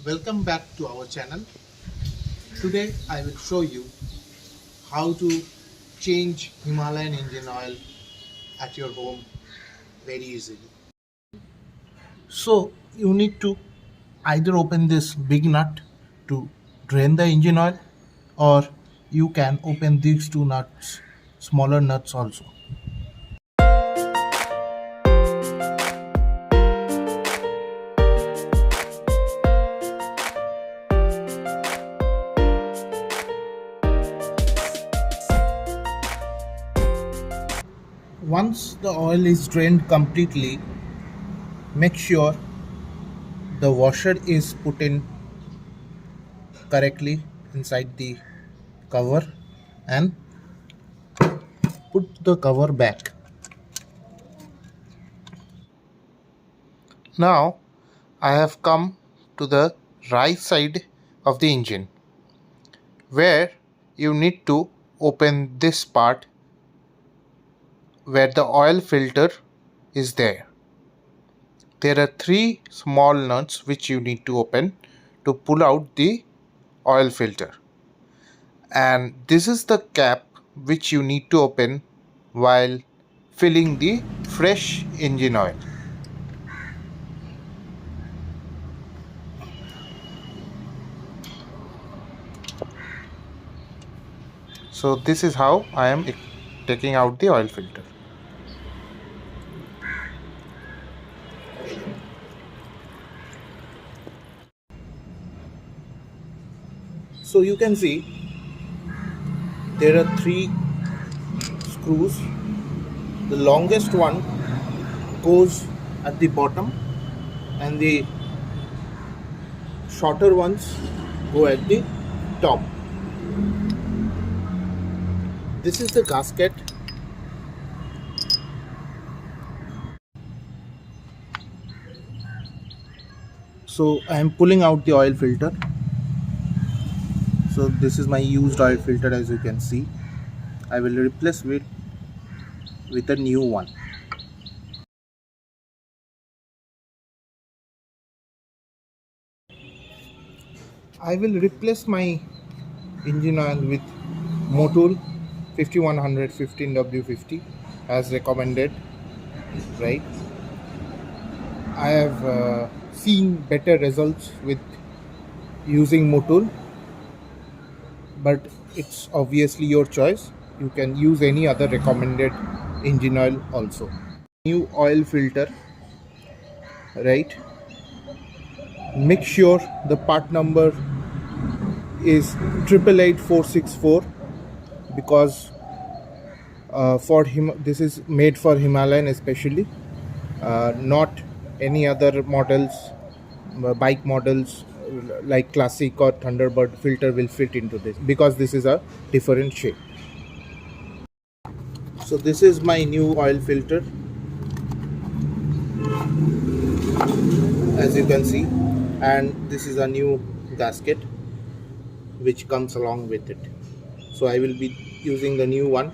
Welcome back to our channel. Today I will show you how to change Himalayan engine oil at your home very easily. So you need to either open this big nut to drain the engine oil, or you can open these two nuts, smaller nuts also. Once the oil is drained completely, make sure the washer is put in correctly inside the cover and put the cover back. Now I have come to the right side of the engine, where you need to open this part where the oil filter is there. There are three small nuts which you need to open to pull out the oil filter, and this is the cap which you need to open while filling the fresh engine oil. So this is how I am taking out the oil filter. So you can see there are three screws. The longest one goes at the bottom and the shorter ones go at the top. This is the gasket. So I am pulling out the oil filter. So this is my used oil filter, as you can see. I will replace it with a new one. I will replace my engine oil with Motul 5100 15W50 as recommended, right? I have seen better results with using Motul, but it's obviously your choice. You can use any other recommended engine oil also. New oil filter, right? Make sure the part number is 888464, because this is made for Himalayan especially, not any other models, bike models like Classic or Thunderbird filter will fit into this, because this is a different shape. So this is my new oil filter, as you can see, and this is a new gasket which comes along with it. So I will be using the new one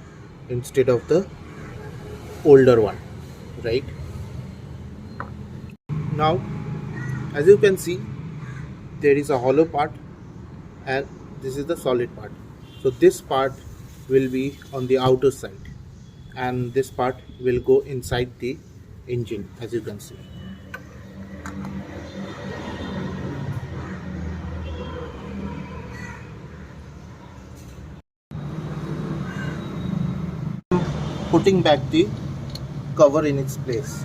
instead of the older one, right? Now, as you can see, there is a hollow part and this is the solid part. So this part will be on the outer side and this part will go inside the engine, as you can see. Putting back the cover in its place.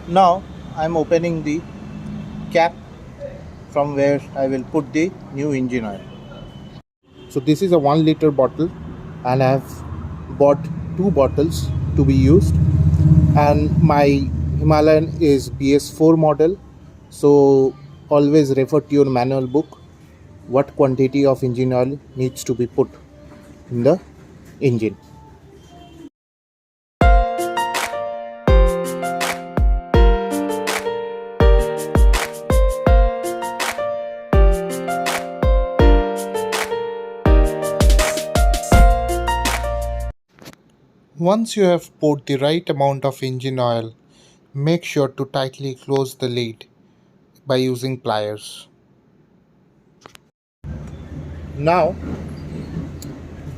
Now I am opening the cap from where I will put the new engine oil. So this is a 1 liter bottle and I have bought 2 bottles to be used, and my Himalayan is BS4 model, so always refer to your manual book what quantity of engine oil needs to be put in the engine. Once you have poured the right amount of engine oil, make sure to tightly close the lid by using pliers. Now,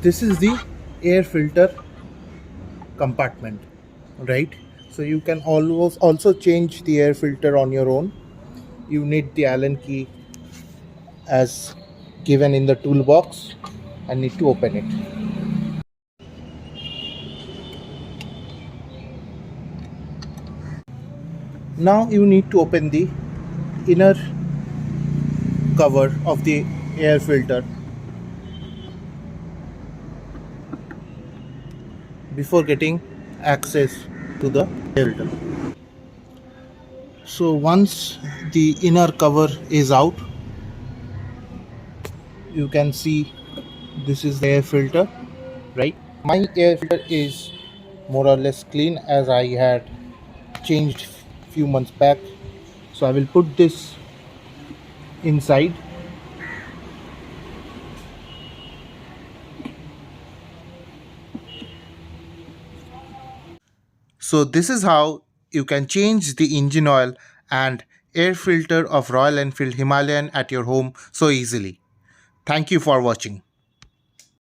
this is the air filter compartment, right? So you can always also change the air filter on your own. You need the Allen key as given in the toolbox and need to open it. Now you need to open the inner cover of the air filter before getting access to the air filter. So once the inner cover is out, you can see this is the air filter, right? My air filter is more or less clean as I had changed few months back. So I will put this inside. So this is how you can change the engine oil and air filter of Royal Enfield Himalayan at your home so easily. Thank you for watching.